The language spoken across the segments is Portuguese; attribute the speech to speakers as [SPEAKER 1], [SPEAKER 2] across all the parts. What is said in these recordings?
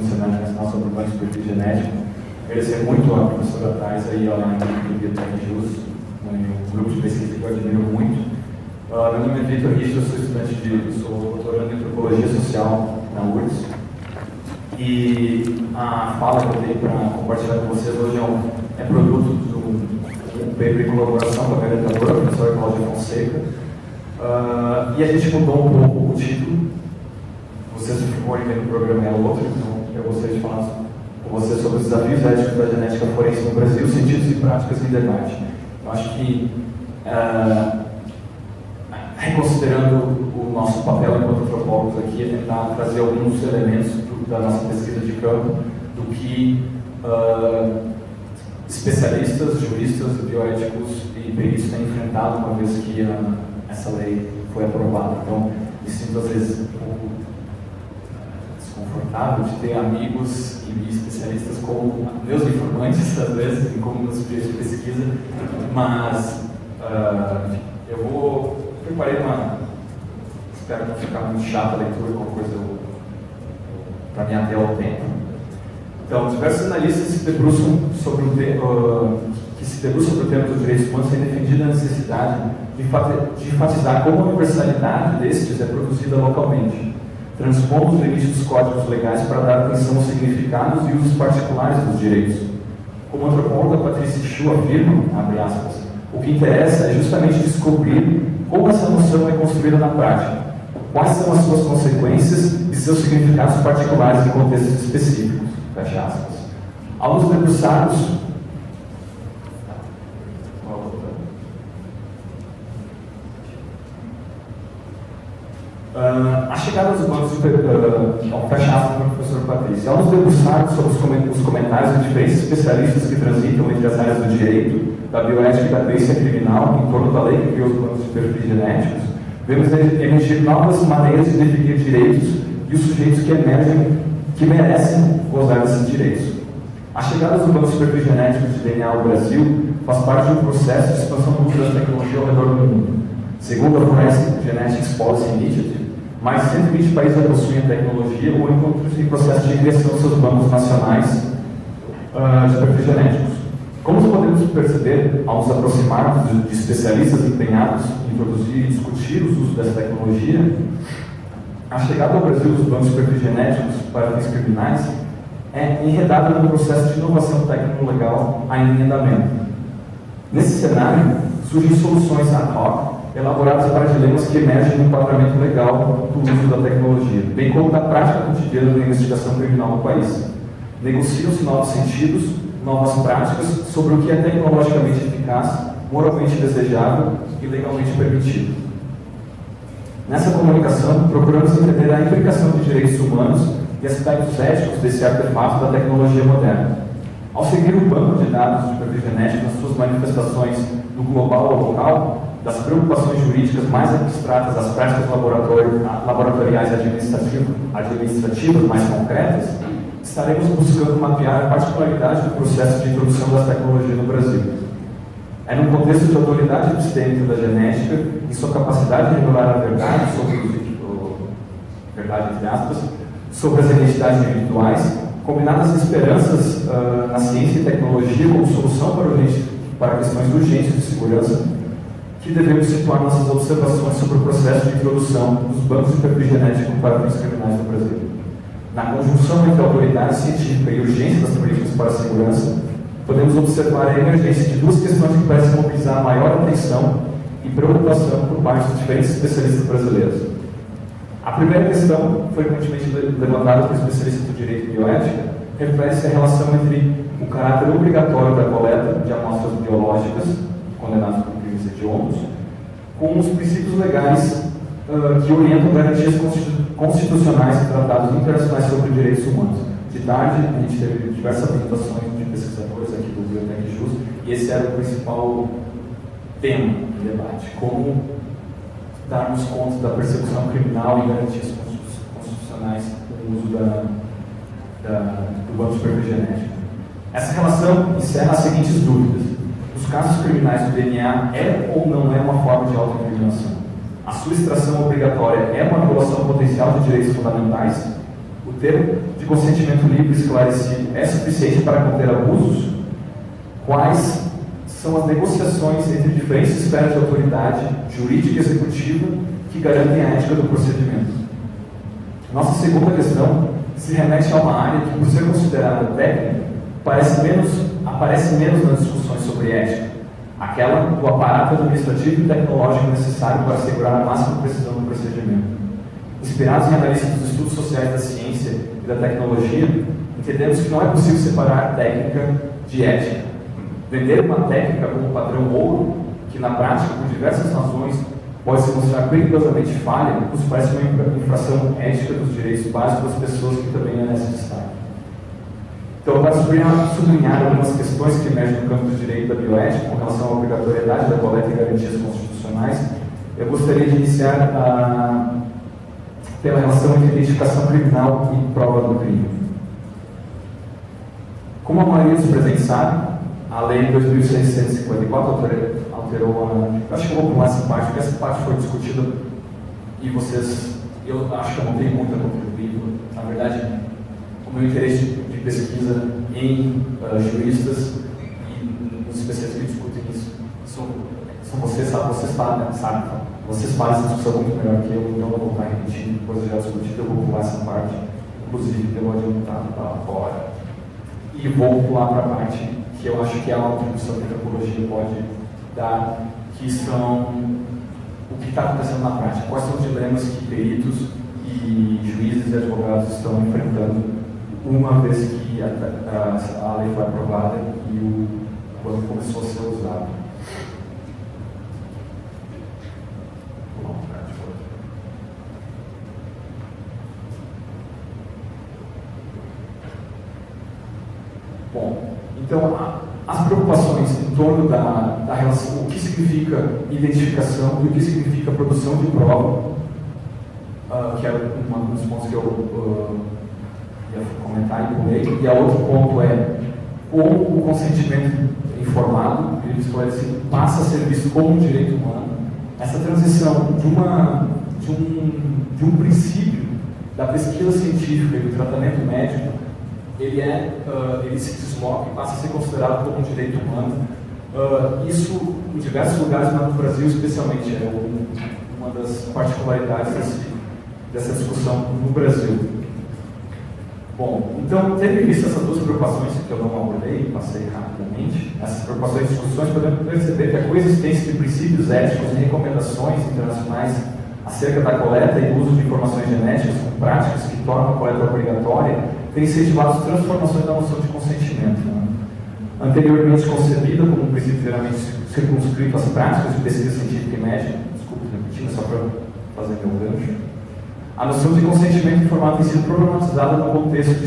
[SPEAKER 1] Cenário Nacional sobre o Banco de Perfil Genético. Agradecer muito à professora Thais e ao Biotecjus, um grupo de pesquisa que eu admiro muito. Meu nome é Vitor Richter, eu sou doutorando em Antropologia Social na URGS. E a fala que eu tenho para compartilhar com vocês hoje é produto de um paper em colaboração com a minha orientadora, a professora Cláudia Fonseca. E a gente mudou um pouco o título. Vocês que ficam aí vendo o programa é outro, então eu gostaria de falar com vocês sobre os desafios éticos da genética forense no Brasil, sentidos e práticas em debate. Eu acho que, reconsiderando o nosso papel enquanto antropólogos aqui, é tentar trazer alguns elementos da nossa pesquisa de campo, do que especialistas, juristas, bioéticos e peritos têm enfrentado uma vez que essa lei foi aprovada. Então, me sinto às vezes um pouco desconfortável de ter amigos e especialistas como meus informantes, às vezes, como nos projetos de pesquisa, mas eu preparei espero não ficar muito chata a leitura, qualquer coisa para me ater ao tempo. Então, diversos analistas se debruçam sobre o tema dos direitos humanos têm defendido a necessidade de enfatizar como a universalidade destes é produzida localmente, transpondo os limites dos códigos legais para dar atenção aos significados e usos particulares dos direitos. Como a antropóloga Patrícia Chu afirma, abre aspas, o que interessa é justamente descobrir como essa noção é construída na prática, quais são as suas consequências e seus significados particulares em contextos específicos, fecha aspas. Ao nos debruçarmos a chegada dos bancos fecha aspas para o professor Patrícia. Ao nos debruçarmos sobre os comentários de diferentes especialistas que transitam entre as áreas do direito, da bioética e da perícia criminal, em torno da lei que criou os bancos de perfis genéticos, vemos emergir novas maneiras de definir direitos e os sujeitos que merecem gozar desses direitos. A chegada dos bancos de perfis genéticos de DNA ao Brasil faz parte de um processo de expansão do uso da tecnologia ao redor do mundo. Segundo a Forensic Genetics Policy Initiative, mais de 120 países já possuem a tecnologia ou encontram-se em processo de ingressão dos seus bancos nacionais de perfis genéticos. Como podemos perceber, ao nos aproximarmos de especialistas empenhados em introduzir e discutir os usos dessa tecnologia, a chegada ao Brasil dos bancos de perfis genéticos para fins criminais é enredada num processo de inovação tecnolegal ainda em andamento. Nesse cenário, surgem soluções ad hoc elaboradas para dilemas que emergem no enquadramento legal do uso da tecnologia, bem como da prática cotidiana da investigação criminal no país. Negociam-se novos sentidos, novas práticas sobre o que é tecnologicamente eficaz, moralmente desejável e legalmente permitido. Nessa comunicação, procuramos entender a implicação de direitos humanos e aspectos éticos desse artefato da tecnologia moderna. Ao seguir o banco de dados de perfil genético nas suas manifestações do global ao local, das preocupações jurídicas mais abstratas às práticas laboratoriais e administrativas mais concretas, estaremos buscando mapear a particularidade do processo de introdução das tecnologias no Brasil. É num contexto de autoridade epistêmica da genética, em sua capacidade de revelar a verdade entre aspas, sobre as identidades individuais, combinadas às esperanças na ciência e tecnologia como solução para questões urgentes de segurança, que devemos situar nossas observações sobre o processo de introdução dos bancos de perfil genético para fins criminais no Brasil. Na conjunção entre a autoridade científica e urgência das políticas para a segurança, podemos observar a emergência de duas questões que parecem mobilizar maior atenção e preocupação por parte dos diferentes especialistas brasileiros. A primeira questão, frequentemente levantada por especialistas do direito e bioética, refere-se à relação entre o caráter obrigatório da coleta de amostras biológicas condenados por crimes hediondos com os princípios legais que orientam garantias constitucionais e tratados internacionais sobre direitos humanos. De tarde, a gente teve diversas apresentações de pesquisadores aqui do Biotecjus, e esse era o principal tema do debate: como darmos conta da persecução criminal e garantias constitucionais com o uso do banco de perfil genético. Essa relação encerra as seguintes dúvidas: os casos criminais do DNA é ou não é uma forma de autoincriminação? A sua extração obrigatória é uma violação potencial de direitos fundamentais? O O termo de consentimento livre esclarecido é suficiente para conter abusos? Quais são as negociações entre diferentes esferas de autoridade jurídica e executiva que garantem a ética do procedimento? Nossa segunda questão se remete a uma área que, por ser considerada técnica, aparece menos nas discussões sobre ética, aquela do aparato administrativo e tecnológico necessário para assegurar a máxima precisão do procedimento. Inspirados em análises dos estudos sociais da ciência e da tecnologia, entendemos que não é possível separar técnica de ética. Vender uma técnica como padrão ouro, que na prática, por diversas razões, pode se mostrar perigosamente falha, nos parece uma infração ética dos direitos básicos das pessoas que também é necessário. Então, para sublinhar algumas questões que emergem no campo do direito da bioética com relação à obrigatoriedade da coleta e garantias constitucionais, eu gostaria de iniciar pela relação entre identificação criminal e prova do crime. Como a maioria dos presentes sabe, a Lei 2.654 alterou eu acho que eu vou pular essa parte, porque essa parte foi discutida e eu acho que eu não tenho muito a contribuir. Na verdade, o meu interesse de pesquisa em juristas e os especialistas que discutem isso são vocês, sabem. Vocês fazem essa discussão muito melhor que eu, então eu vou estar repetindo, coisas já discutidas, eu vou pular essa parte, inclusive pelo adiantado para fora. E vou pular para a parte que eu acho que é uma contribuição que a antropologia pode dar, que são o que está acontecendo na prática, quais são os dilemas que peritos e juízes e advogados estão enfrentando uma vez que a lei foi aprovada e quando começou a ser usada. Bom, então as preocupações em torno da relação, o que significa identificação e o que significa produção de prova, que é um dos pontos que eu ia comentar e pulei, e outro ponto é como o consentimento informado, ele esclarecido, passa a ser visto como um direito humano. Essa transição de um princípio da pesquisa científica e do tratamento médico, ele se desloca e passa a ser considerado como um direito humano. Isso, em diversos lugares no Brasil, especialmente, é uma das particularidades dessa discussão no Brasil. Bom, então, tendo em vista essas duas preocupações que eu não abordei, passei rapidamente, essas preocupações e discussões, podemos perceber que a coexistência de princípios éticos e recomendações internacionais acerca da coleta e uso de informações genéticas com práticas que tornam a coleta obrigatória tem incentivado as transformações da noção de consentimento. Anteriormente concebida como um princípio geralmente circunscrito às práticas de pesquisa científica e médica, desculpe repetindo só para fazer meu gancho, a noção de consentimento informado tem sido problematizada no contexto de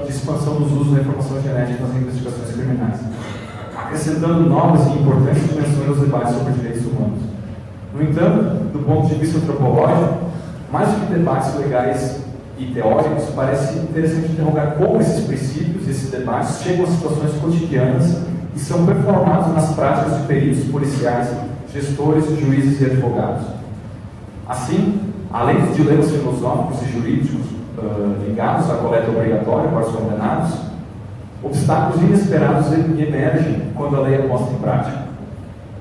[SPEAKER 1] expansão dos usos da informação genética nas investigações criminais, acrescentando novas e importantes dimensões aos debates sobre direitos humanos. No entanto, do ponto de vista antropológico, mais do que debates legais e teóricos, parece interessante interrogar como esses princípios, esses debates, chegam a situações cotidianas e são performados nas práticas de peritos policiais, gestores, juízes e advogados. Assim, além dos dilemas filosóficos e jurídicos ligados à coleta obrigatória para os condenados, obstáculos inesperados emergem quando a lei é posta em prática.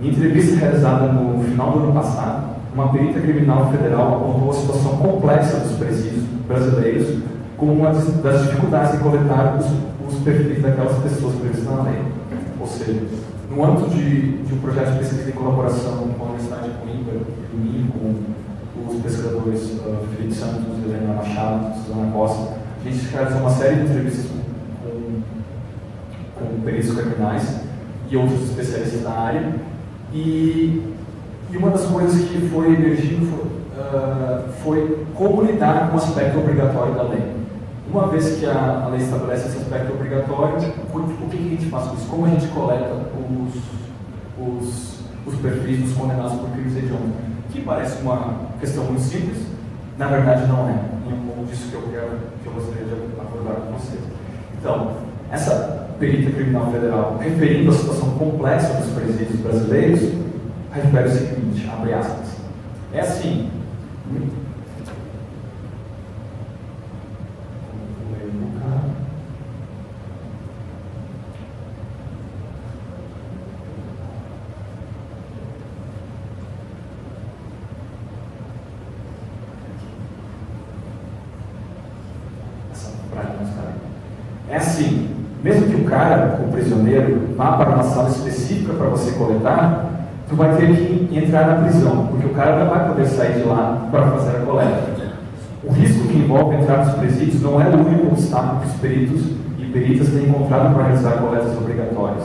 [SPEAKER 1] Em entrevista realizada no final do ano passado, uma perita criminal federal apontou a situação complexa dos presídios brasileiros como uma das dificuldades de coletar os perfis daquelas pessoas previstas na lei. Ou seja, no âmbito de um projeto de pesquisa em colaboração com a Universidade de Coimbra e o INE, com os pesquisadores Felipe Santos, Helena Machado, Suzana Costa, a gente realizou uma série de entrevistas com peritos criminais e outros especialistas na área. E uma das coisas que foi emergindo foi como lidar com o aspecto obrigatório da lei. Uma vez que a lei estabelece esse aspecto obrigatório, o que a gente faz com isso? Como a gente coleta os perfis dos condenados por crimes hediondos? Que parece uma questão muito simples, na verdade não é. E é um pouco disso que eu gostaria de abordar com vocês. Então, essa perita criminal federal, referindo a situação complexa dos presídios brasileiros, refere o seguinte, abre aspas, é assim, É assim, mesmo que o cara, o prisioneiro, vá para uma sala específica para você coletar, tu vai ter que entrar na prisão, porque o cara não vai poder sair de lá para fazer a coleta. O risco que envolve entrar nos presídios não é o único obstáculo que os peritos e peritas têm encontrado para realizar coletas obrigatórias.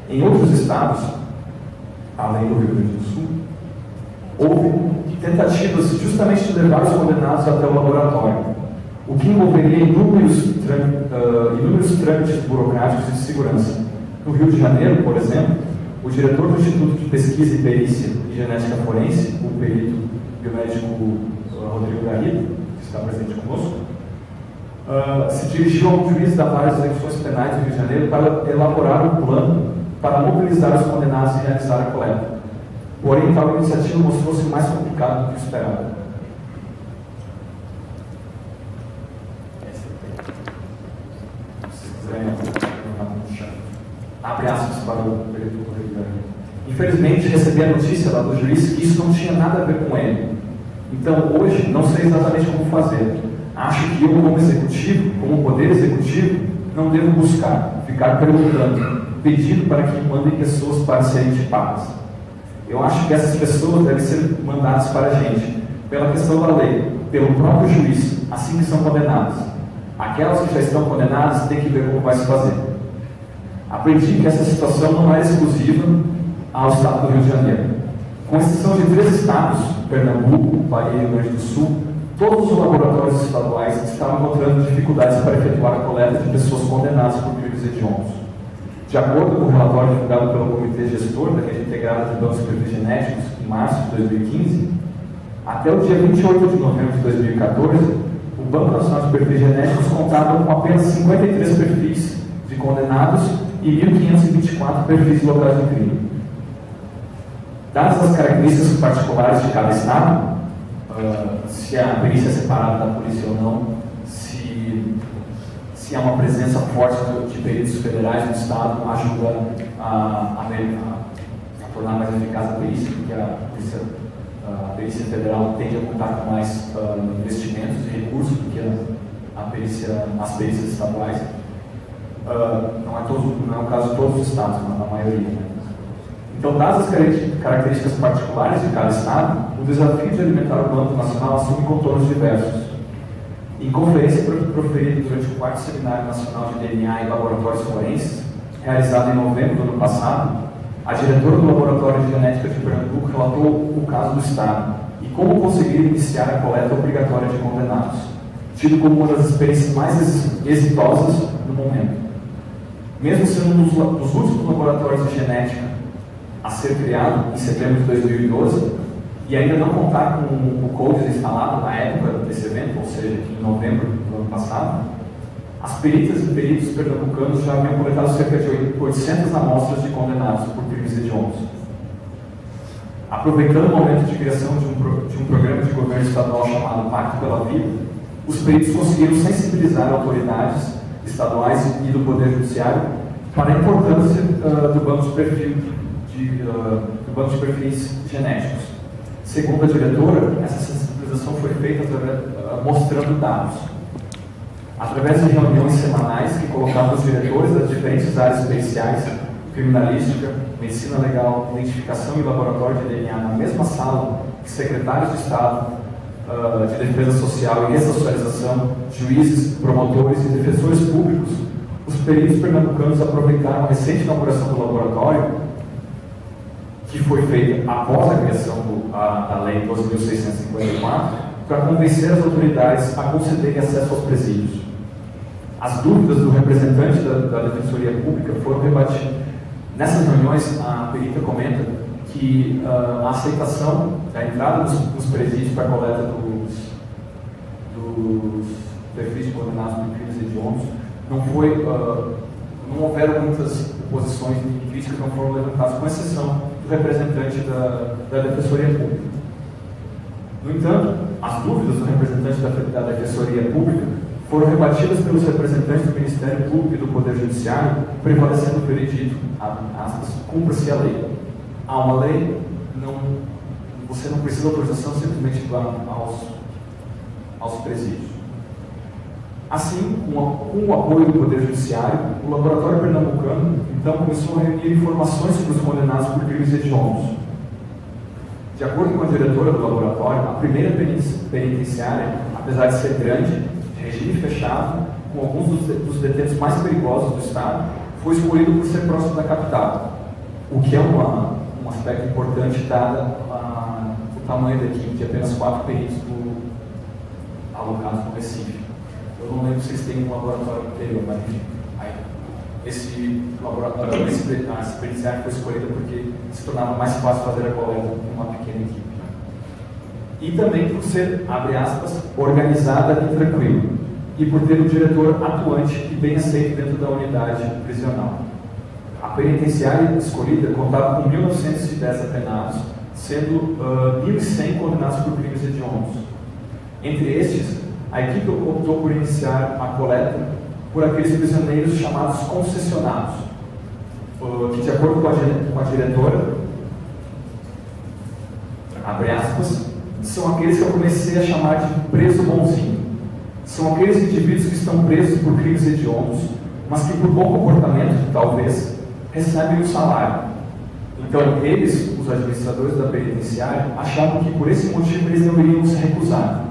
[SPEAKER 1] Em outros estados, além do Rio Grande do Sul, houve tentativas justamente de levar os condenados até o laboratório, o que envolveria inúmeros trâmites burocráticos e de segurança. No Rio de Janeiro, por exemplo, o diretor do Instituto de Pesquisa e Perícia e Genética Forense, o perito biomédico Rodrigo Garrido, que está presente conosco, se dirigiu ao juiz da Vara de Execuções Penais do Rio de Janeiro para elaborar um plano para mobilizar os condenados e realizar a coleta. Porém, tal iniciativa mostrou-se mais complicada do que o esperado. Se quiserem, abre aspas para o perito Rodrigo Garrido. Infelizmente, recebi a notícia lá do juiz que isso não tinha nada a ver com ele. Então, hoje, não sei exatamente como fazer. Acho que eu, como executivo, como poder executivo, não devo buscar, ficar perguntando, pedindo para que mandem pessoas para serem tipadas. Eu acho que essas pessoas devem ser mandadas para a gente, pela questão da lei, pelo próprio juiz, assim que são condenadas. Aquelas que já estão condenadas têm que ver como vai se fazer. Aprendi que essa situação não é exclusiva ao estado do Rio de Janeiro. Com exceção de 3 estados, Pernambuco, Bahia e Rio Grande do Sul, todos os laboratórios estaduais estavam encontrando dificuldades para efetuar a coleta de pessoas condenadas por crimes hediondos. De acordo com o relatório divulgado pelo Comitê Gestor da Rede Integrada de Bancos de Perfis Genéticos, em março de 2015, até o dia 28 de novembro de 2014, o Banco Nacional de Perfis Genéticos contava com apenas 53 perfis de condenados e 1.524 perfis de locais de crime. Dadas as características particulares de cada estado, se a perícia é separada da polícia ou não, se há uma presença forte de peritos federais no estado, ajuda a tornar mais eficaz a perícia, porque a perícia federal tende a contar com mais investimentos e recursos do que as perícias estaduais. Não é o caso de todos os estados, mas na maioria. Né? Então, dadas as características particulares de cada estado, o desafio de alimentar o Banco Nacional assume contornos diversos. Em conferência proferida durante o 4º Seminário Nacional de DNA e Laboratórios Forenses, realizado em novembro do ano passado, a diretora do Laboratório de Genética de Pernambuco relatou o caso do estado e como conseguir iniciar a coleta obrigatória de condenados, tido como uma das experiências mais exitosas no momento. Mesmo sendo um dos últimos laboratórios de genética a ser criado em setembro de 2012, e ainda não contar com o CODES instalado na época desse evento, ou seja, em novembro do ano passado, as peritas e peritos pernambucanos já haviam coletado cerca de 800 amostras de condenados por crimes hediondos. Aproveitando o momento de criação de um programa de governo estadual chamado Pacto pela Vida, os peritos conseguiram sensibilizar autoridades estaduais e do Poder Judiciário para a importância do banco de perfis genéticos. Segundo a diretora, essa sensibilização foi feita mostrando dados. Através de reuniões semanais que colocavam os diretores das diferentes áreas especiais, criminalística, medicina legal, identificação e laboratório de DNA na mesma sala que secretários de Estado de Defesa Social e Ressocialização, juízes, promotores e defensores públicos, os peritos pernambucanos aproveitaram a recente inauguração do laboratório, que foi feita após a criação da Lei 12.654, para convencer as autoridades a concederem acesso aos presídios. As dúvidas do representante da Defensoria Pública foram rebatidas. Nessas reuniões, a perita comenta que a aceitação da entrada nos presídios para a coleta dos perfis de condenados por crimes hediondos não houveram muitas oposições e críticas não foram levantadas, com exceção do representante da Defensoria Pública. No entanto, as dúvidas do representante da Defensoria Pública foram rebatidas pelos representantes do Ministério Público e do Poder Judiciário, prevalecendo o veredito, aspas, cumpra-se a lei. Há uma lei, você não precisa de autorização, simplesmente vá aos presídios. Assim, com o apoio do Poder Judiciário, o laboratório pernambucano então começou a reunir informações sobre os condenados por crimes hediondos. De acordo com a diretora do laboratório, a primeira penitenciária, apesar de ser grande, de regime fechado, com alguns dos detentos mais perigosos do Estado, foi escolhido por ser próximo da capital, o que é um aspecto importante dado o tamanho da equipe, de apenas 4 peritos alocados no Recife. Eu não lembro se eles têm um laboratório interior, mas enfim. Esse laboratório, essa penitenciária foi escolhida porque se tornava mais fácil fazer a coleta com uma pequena equipe. E também por ser, abre aspas, organizada e tranquila, e por ter um diretor atuante e bem aceito dentro da unidade prisional. A penitenciária escolhida contava com 1.910 apenados, sendo 1.100 condenados por crimes hediondos. Entre estes, a equipe optou por iniciar a coleta por aqueles prisioneiros chamados concessionados, que, de acordo com a diretora, abre aspas, são aqueles que eu comecei a chamar de preso bonzinho. São aqueles indivíduos que estão presos por crimes hediondos, mas que por bom comportamento, talvez, recebem o salário. Então, eles, os administradores da penitenciária, achavam que por esse motivo eles não iriam se recusar.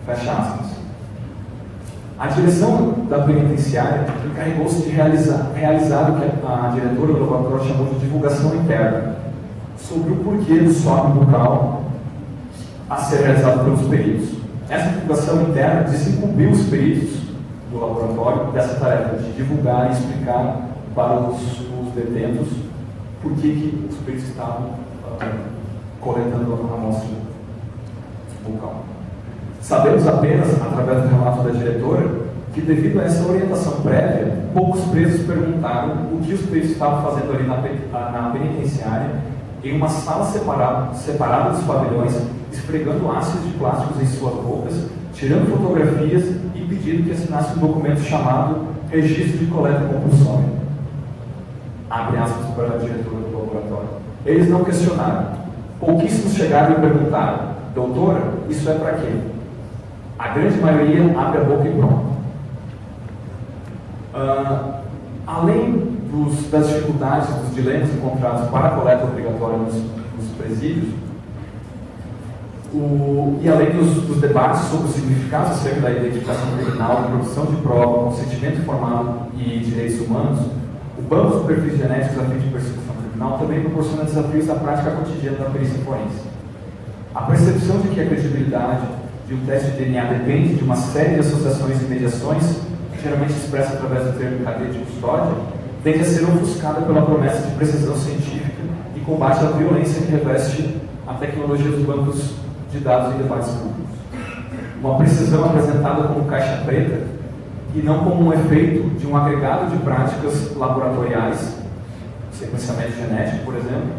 [SPEAKER 1] Fecha aspas. A direção da penitenciária encarregou-se de realizar o que a diretora do laboratório chamou de divulgação interna, sobre o porquê do SOP bucal a ser realizado pelos peritos. Essa divulgação interna desincumbiu os peritos do laboratório dessa tarefa de divulgar e explicar para os detentos por que os peritos estavam coletando a amostra bucal. Sabemos apenas, através do relato da diretora, que devido a essa orientação prévia, poucos presos perguntaram o que os peritos estavam fazendo ali na penitenciária, em uma sala separada dos pavilhões, esfregando ácidos de plásticos em suas bocas, tirando fotografias e pedindo que assinasse um documento chamado Registro de Coleta Compulsória. Abre aspas para a diretora do laboratório. Eles não questionaram. Pouquíssimos chegaram e perguntaram: doutora, isso é para quê? A grande maioria abre a boca e pronto. Além das dificuldades, dos dilemas encontrados para a coleta obrigatória nos presídios, e além dos debates sobre o significado acerca da identificação criminal, produção de prova, consentimento informado e direitos humanos, o banco dos perfis genéticos a fim de persecução criminal também proporciona desafios da prática cotidiana da perícia forense. A percepção de que a credibilidade de um teste de DNA depende de uma série de associações e mediações, geralmente expressa através do termo cadeia de custódia, tende a ser ofuscada pela promessa de precisão científica e combate à violência que reveste a tecnologia dos bancos de dados em debates públicos. Uma precisão apresentada como caixa preta e não como um efeito de um agregado de práticas laboratoriais, sequenciamento genético, por exemplo,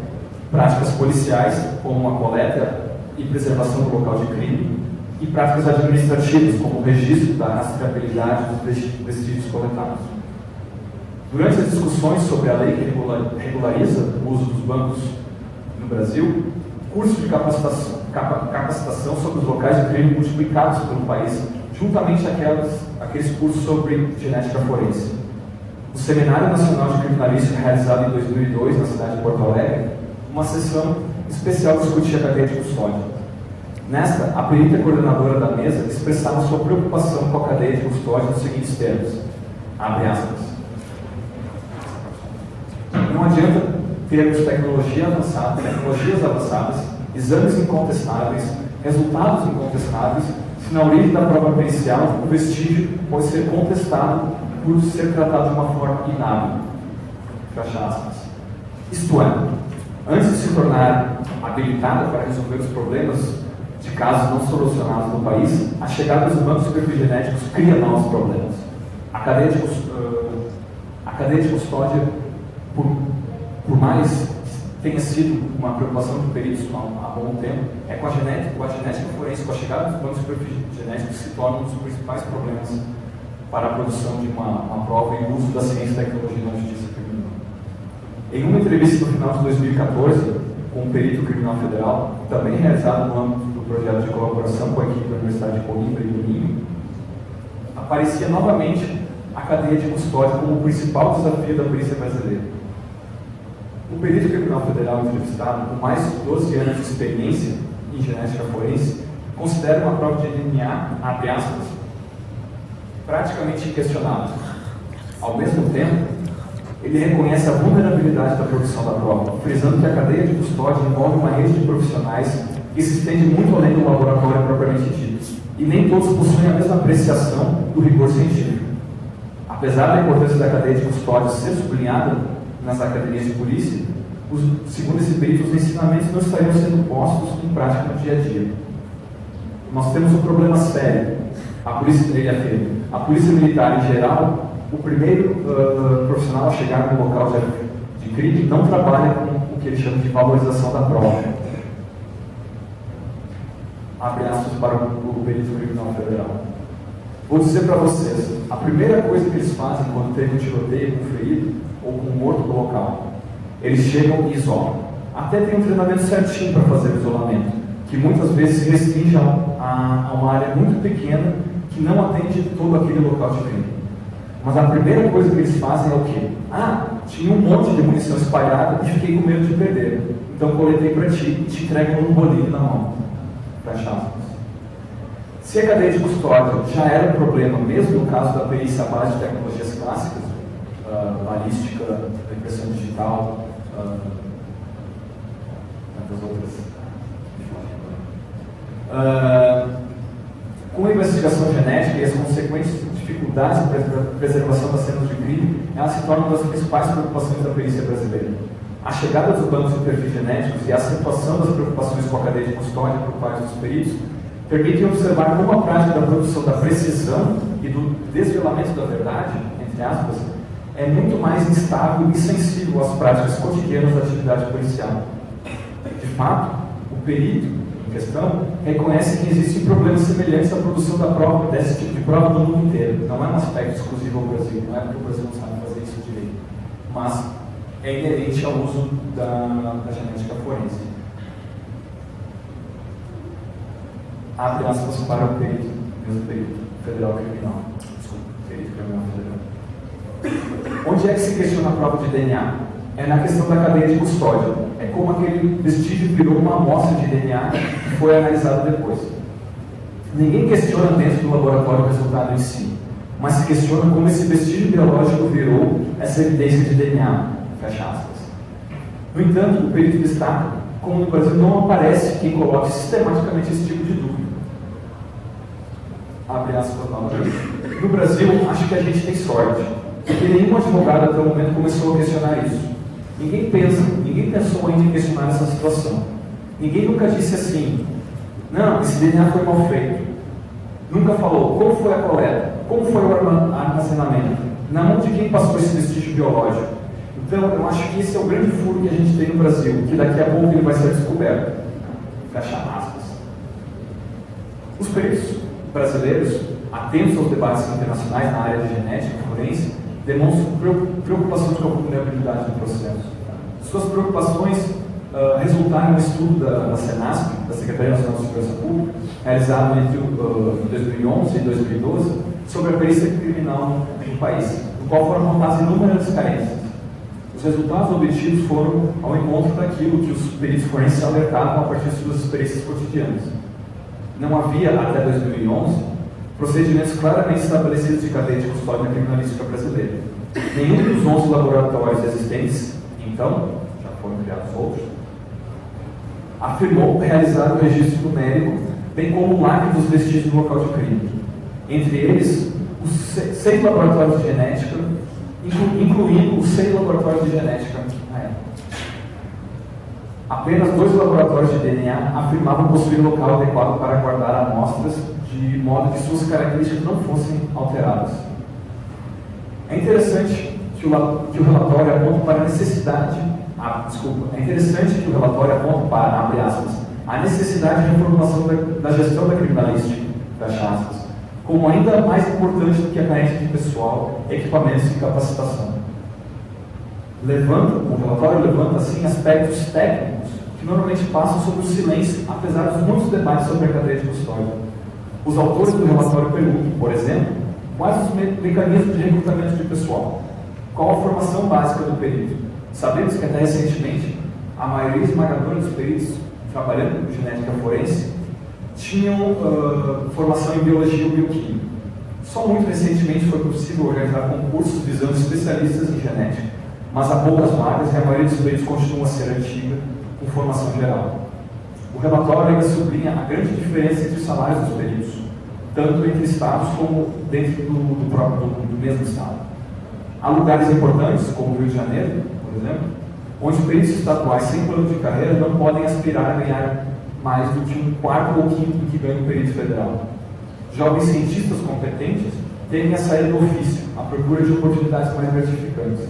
[SPEAKER 1] práticas policiais, como a coleta e preservação do local de crime, e práticas administrativas, como o registro da rastreabilidade dos vestígios coletados. Durante as discussões sobre a lei que regulariza o uso dos bancos no Brasil, cursos de capacitação sobre os locais de crime multiplicados pelo país, juntamente aqueles cursos sobre genética forense. O Seminário Nacional de Criminalística, realizado em 2002 na cidade de Porto Alegre, uma sessão especial discutia a cadeia de custódia. Nesta, a perita coordenadora da mesa expressava sua preocupação com a cadeia de custódia nos seguintes termos, abre aspas: não adianta termos tecnologias avançadas, exames incontestáveis, resultados incontestáveis, se na origem da prova pericial o vestígio pode ser contestado por ser tratado de uma forma inábil. Fecha aspas. Isto é, antes de se tornar habilitada para resolver os problemas de casos não solucionados no país, a chegada dos bancos de perfis genéticos cria novos problemas. A cadeia de custódia, por mais tenha sido uma preocupação de peritos há bom tempo, é com a genética forense, com a chegada dos bancos de perfis genéticos, que se torna um dos principais problemas para a produção de uma prova e o uso da ciência e tecnologia na justiça criminal. Em uma entrevista no final de 2014, com um perito criminal federal, também realizado no âmbito do projeto de colaboração com a equipe da Universidade de Coimbra e do Minho, aparecia novamente a cadeia de custódia como o principal desafio da polícia brasileira. O perito criminal federal entrevistado, com mais de 12 anos de experiência em genética forense, considera uma prova de DNA, abre aspas, praticamente inquestionável. Ao mesmo tempo, ele reconhece a vulnerabilidade da produção da prova, frisando que a cadeia de custódia envolve uma rede de profissionais que se estende muito além do laboratório propriamente dito, e nem todos possuem a mesma apreciação do rigor científico. Apesar da importância da cadeia de custódia ser sublinhada nas academias de polícia, segundo esse perito, os ensinamentos não estariam sendo postos em prática no dia a dia. Nós temos um problema sério. A polícia militar, em geral, o primeiro profissional a chegar no local de crime não trabalha com o que ele chama de valorização da prova. Abre aspas para o perito criminal federal. Vou dizer para vocês, a primeira coisa que eles fazem quando tem um tiroteio com um ferido ou com um morto no local, eles chegam e isolam. Até tem um treinamento certinho para fazer o isolamento, que muitas vezes se restringe a uma área muito pequena que não atende todo aquele local de crime. Mas a primeira coisa que eles fazem é o quê? Tinha um monte de munição espalhada e fiquei com medo de perder. Então coletei para ti e te entrego um bolinho na mão. Fecha aspas. Se a cadeia de custódia já era um problema, mesmo no caso da perícia à base de tecnologias clássicas, balística, impressão digital, tantas outras. Com a investigação genética e as consequentes dificuldades para a preservação das cenas de crime, ela se torna uma das principais preocupações da perícia brasileira. A chegada dos bancos de perfis genéticos e a acentuação das preocupações com a cadeia de custódia por parte dos peritos permitem observar como a prática da produção da precisão e do desvelamento da verdade, entre aspas, é muito mais instável e sensível às práticas cotidianas da atividade policial. De fato, o perito em questão reconhece que existem problemas semelhantes à produção da prova, desse tipo de prova no mundo inteiro. Não é um aspecto exclusivo ao Brasil, não é porque o Brasil não sabe fazer isso direito, mas é inerente ao uso da genética forense. Abre aspas para o perito federal criminal. Desculpa, perito criminal federal. Onde é que se questiona a prova de DNA? É na questão da cadeia de custódia. É como aquele vestígio virou uma amostra de DNA que foi analisada depois. Ninguém questiona dentro do laboratório o resultado em si, mas se questiona como esse vestígio biológico virou essa evidência de DNA. Fecha aspas. No entanto, o perito destaca como no Brasil não aparece quem coloque sistematicamente esse tipo de dúvida. Abre aspas novamente. No Brasil, acho que a gente tem sorte, porque nenhum advogado até o momento começou a questionar isso. Ninguém pensou ainda em questionar essa situação. Ninguém nunca disse assim, não, esse DNA foi mal feito. Nunca falou como foi a coleta, como foi o armazenamento, na mão de quem passou esse vestígio biológico. Então, eu acho que esse é o grande furo que a gente tem no Brasil, que daqui a pouco ele vai ser descoberto. Fecha aspas. Os peritos brasileiros, atentos aos debates internacionais na área de genética forense, demonstram preocupações com a vulnerabilidade do processo. Suas preocupações resultaram no estudo da Senasp, da Secretaria Nacional de Segurança Pública, realizado entre 2011 e 2012, sobre a perícia criminal no país, no qual foram apontadas inúmeras carências. Os resultados obtidos foram ao encontro daquilo que os peritos forenses alertavam a partir de suas experiências cotidianas. Não havia, até 2011, procedimentos claramente estabelecidos de cadeia de custódia na criminalística brasileira. Nenhum dos 11 laboratórios existentes, então, já foram criados outros, afirmou realizar o registro numérico, bem como o lacre dos vestígios do local de crime. Entre eles, os 6 laboratórios de genética, incluindo os 6 laboratórios de genética na época. Apenas 2 laboratórios de DNA afirmavam possuir local adequado para guardar amostras, de modo que suas características não fossem alteradas. É interessante que o relatório aponta para a necessidade, abre aspas, a necessidade de reformulação da gestão da criminalística, fecha aspas, como ainda mais importante do que a carência de pessoal, equipamentos e capacitação. O relatório levanta, assim, aspectos técnicos que normalmente passam sob o silêncio, apesar dos muitos debates sobre a cadeia de custódia. Os autores do relatório perguntam, por exemplo, Quais os mecanismos de recrutamento de pessoal? Qual a formação básica do perito? Sabemos que até recentemente a maioria esmagadora dos peritos trabalhando com genética forense tinham formação em biologia ou bioquímica. Só muito recentemente foi possível organizar concursos visando especialistas em genética, mas há poucas vagas e a maioria dos peritos continua a ser antiga, com formação geral. O relatório ainda sublinha a grande diferença entre os salários dos peritos, tanto entre estados como dentro do mesmo estado. Há lugares importantes, como o Rio de Janeiro, por exemplo, onde peritos estaduais sem plano de carreira não podem aspirar a ganhar mais do que um quarto ou quinto do que ganha o perito federal. Jovens cientistas competentes tendem a sair do ofício, à procura de oportunidades mais gratificantes.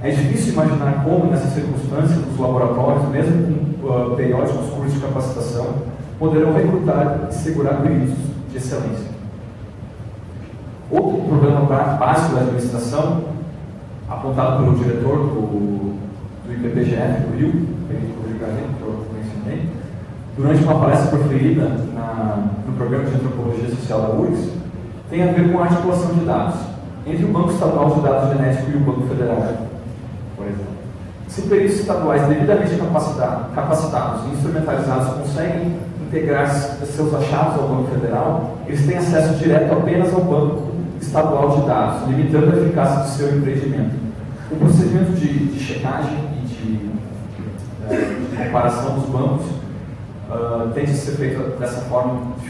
[SPEAKER 1] É difícil imaginar como, nessas circunstâncias, os laboratórios, mesmo com periódicos cursos de capacitação, poderão recrutar e segurar peritos de excelência. Outro problema básico da administração, apontado pelo diretor do IPPGF do Rio, perito Rodrigo Garento, que eu mencionei, durante uma palestra proferida no programa de Antropologia Social da URGS, tem a ver com a articulação de dados entre o Banco Estadual de Dados Genéticos e o Banco Federal, por exemplo. Se peritos estaduais devidamente capacitados e instrumentalizados conseguem integrar seus achados ao Banco Federal, eles têm acesso direto apenas ao Banco Estadual de Dados, limitando a eficácia do seu empreendimento. O procedimento de checagem e de comparação dos bancos tem de ser feito dessa forma que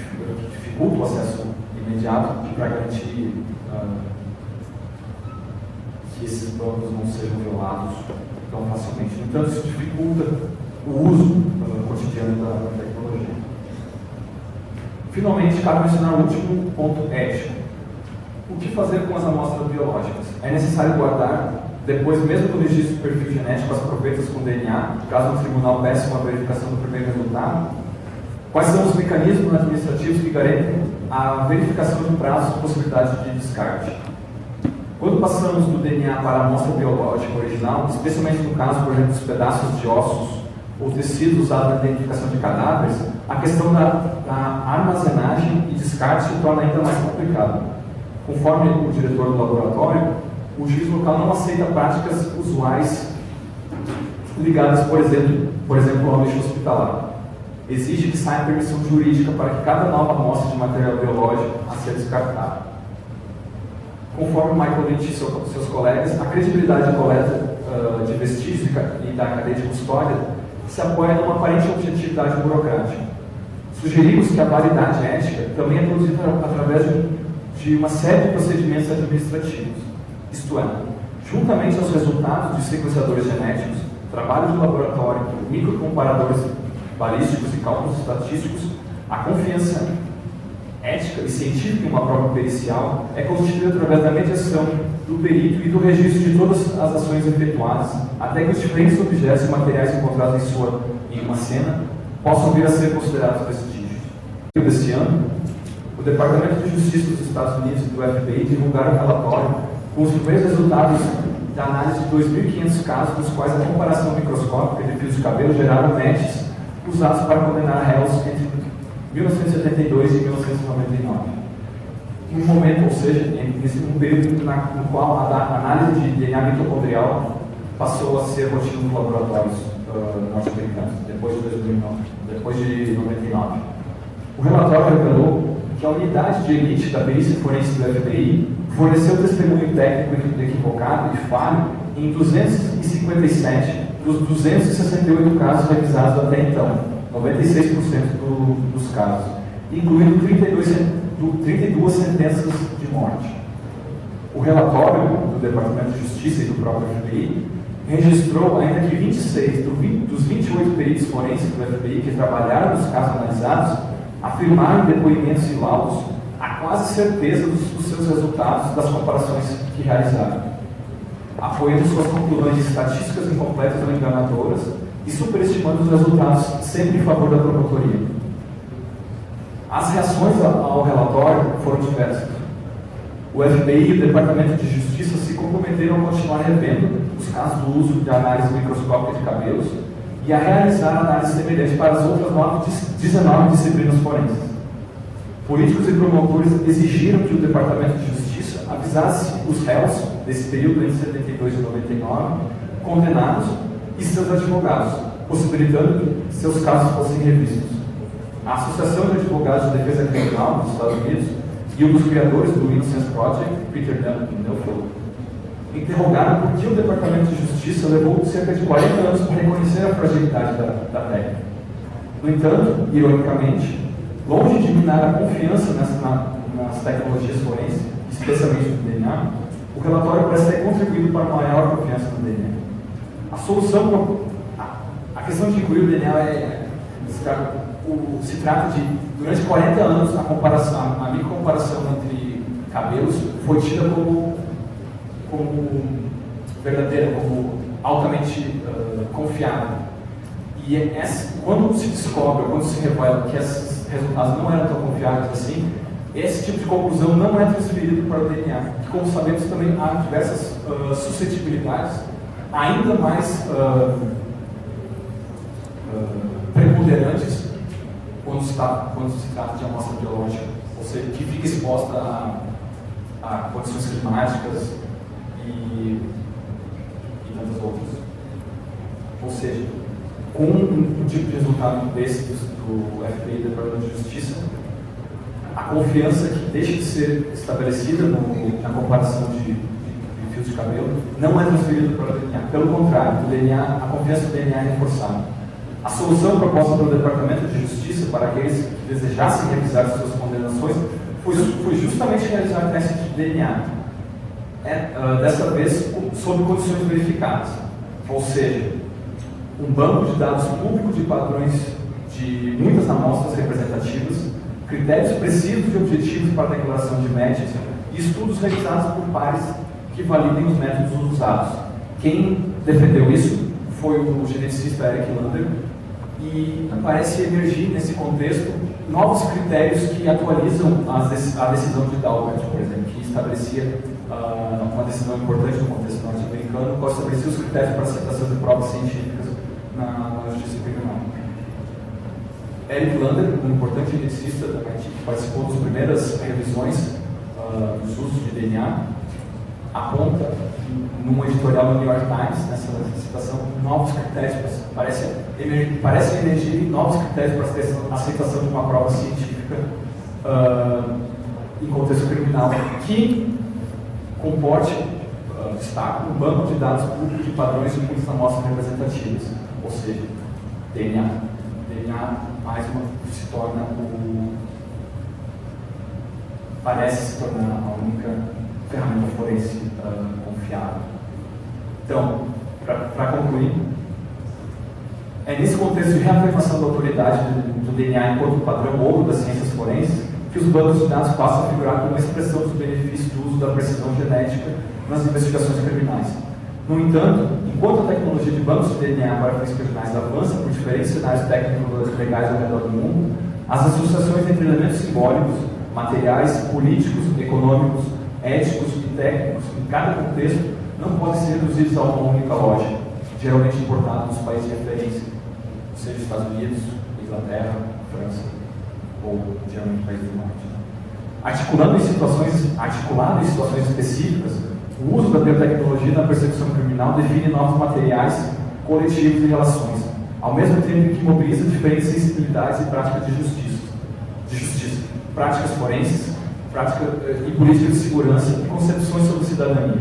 [SPEAKER 1] dificulta o acesso imediato para garantir que esses bancos não sejam violados tão facilmente. No entanto, isso dificulta o uso cotidiano da tecnologia. Finalmente, cabe mencionar o último ponto ético. O que fazer com as amostras biológicas? É necessário guardar, depois mesmo do registro do perfil genético, as proveitas com DNA, caso o tribunal peça uma verificação do primeiro resultado? Quais são os mecanismos administrativos que garantem a verificação de prazos e possibilidade de descarte? Quando passamos do DNA para a amostra biológica original, especialmente no caso, por exemplo, dos pedaços de ossos ou tecidos usados na identificação de cadáveres, a questão da armazenagem e descarte se torna ainda mais complicada. Conforme o diretor do laboratório, o juiz local não aceita práticas usuais ligadas, por exemplo, ao lixo hospitalar. Exige que saia permissão jurídica para que cada nova amostra de material biológico a ser descartada. Conforme Michael Lynch e seus colegas, a credibilidade da coleta de vestígios e da cadeia de custódia se apoia numa aparente objetividade burocrática. Sugerimos que a validade ética também é produzida através de uma série de procedimentos administrativos, isto é, juntamente aos resultados de sequenciadores genéticos, trabalho de laboratório, microcomparadores balísticos e cálculos estatísticos, a confiança ética e científica em uma prova pericial é constituída através da mediação do perito e do registro de todas as ações efetuadas, até que os diferentes objetos e materiais encontrados em uma cena possam vir a ser considerados vestígios. Deste ano, o Departamento de Justiça dos Estados Unidos e do FBI divulgaram um relatório com os primeiros resultados da análise de 2.500 casos, dos quais a comparação microscópica de fios de cabelo geraram matches usados para condenar réus entre 1972 e 1999. Em um momento, ou seja, nesse período no qual a análise de DNA mitocondrial passou a ser rotina nos laboratórios norte-americanos, depois de 99. O relatório revelou que a unidade de elite da perícia forense do FBI forneceu testemunho técnico equivocado e falho em 257 dos 268 casos revisados até então, 96% dos casos, incluindo 32 sentenças de morte. O relatório do Departamento de Justiça e do próprio FBI registrou ainda que 26 dos 28 peritos forenses do FBI que trabalharam nos casos analisados afirmaram em depoimentos e laudos a quase certeza dos seus resultados das comparações que realizaram, apoiando suas conclusões estatísticas incompletas ou enganadoras e superestimando os resultados sempre em favor da promotoria. As reações ao relatório foram diversas. O FBI e o Departamento de Justiça se comprometeram a continuar revendo os casos do uso de análise microscópica de cabelos e a realizar análise semelhante para as outras 19 disciplinas forenses. Políticos e promotores exigiram que o Departamento de Justiça avisasse os réus desse período entre 72 e 99, condenados e seus advogados, possibilitando que seus casos fossem revistos. A Associação de Advogados de Defesa Criminal dos Estados Unidos e um dos criadores do Innocence Project, Peter Neufeld, interrogaram por que o Departamento de Justiça levou cerca de 40 anos para reconhecer a fragilidade da técnica. No entanto, ironicamente, longe de minar a confiança nas tecnologias forenses, especialmente do DNA, o relatório parece ter contribuído para uma maior confiança no DNA. A solução, a questão de incluir o DNA se trata de, durante 40 anos, a microcomparação entre cabelos foi tida como verdadeira, como altamente confiável. E quando se descobre, quando se revela que esses resultados não eram tão confiáveis assim, esse tipo de conclusão não é transferido para o DNA. E, como sabemos, também há diversas suscetibilidades ainda mais preponderantes quando se trata de amostra biológica, ou seja, que fica exposta a condições climáticas e tantas outras. Ou seja, com um tipo de resultado desse do FBI, do Departamento de Justiça, a confiança que deixa de ser estabelecida na comparação de fios de cabelo não é transferida para o DNA. Pelo contrário, a confiança do DNA é reforçada. A solução proposta pelo Departamento de Justiça para aqueles que desejassem revisar suas condenações foi justamente realizar testes de DNA. Dessa vez sob condições verificadas, ou seja, um banco de dados público de padrões de muitas amostras representativas, critérios precisos e objetivos para a declaração de médias e estudos realizados por pares que validem os métodos usados. Quem defendeu isso foi o geneticista Eric Lander, e parece emergir nesse contexto novos critérios que atualizam a decisão de Daubert, por exemplo, que estabelecia uma decisão importante no contexto norte-americano, que estabelecia os critérios para a aceitação de provas científicas na justiça criminal. Eric Lander, um importante geneticista também, que participou das primeiras revisões dos usos de DNA, aponta num editorial do New York Times, nessa citação, novos critérios, parece emergir novos critérios para a aceitação de uma prova científica em contexto criminal, que comporte, destaca, um banco de dados públicos de padrões de muitas amostras representativas, ou seja, DNA mais uma se torna parece se tornar a única ferramenta forense confiável. Então, para concluir, é nesse contexto de reafirmação da autoridade do DNA enquanto padrão ouro das ciências forenses que os bancos de dados passam a figurar como uma expressão dos benefícios do uso da precisão genética nas investigações criminais. No entanto, enquanto a tecnologia de bancos de DNA para fins criminais avança por diferentes cenários técnicos legais ao redor do mundo, as associações entre elementos simbólicos, materiais, políticos, econômicos, éticos e técnicos em cada contexto não podem ser reduzidos a uma única lógica, geralmente importada dos países de referência, seja Estados Unidos, Inglaterra, França ou geralmente países do norte. Articulado em situações específicas, o uso da biotecnologia na persecução criminal define novos materiais, coletivos e relações, ao mesmo tempo que mobiliza diferentes sensibilidades e práticas de justiça, práticas forenses, e políticas de segurança e concepções sobre cidadania.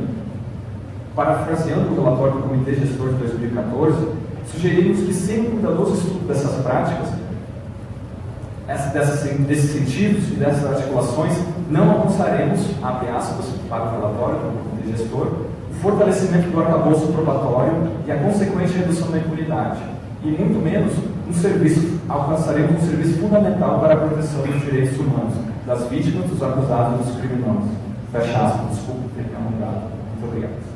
[SPEAKER 1] Parafraseando o relatório do Comitê Gestor de 2014, sugerimos que, sem um cuidadoso estudo dessas práticas, desses sentidos e dessas articulações, não alcançaremos, abre aspas, para o relatório do Comitê Gestor, o fortalecimento do arcabouço probatório e a consequente redução da impunidade, e muito menos alcançaremos um serviço fundamental para a proteção dos direitos humanos, das vítimas, dos acusados e dos criminosos. Fecha aspas, desculpa ter me alongado. Muito obrigado.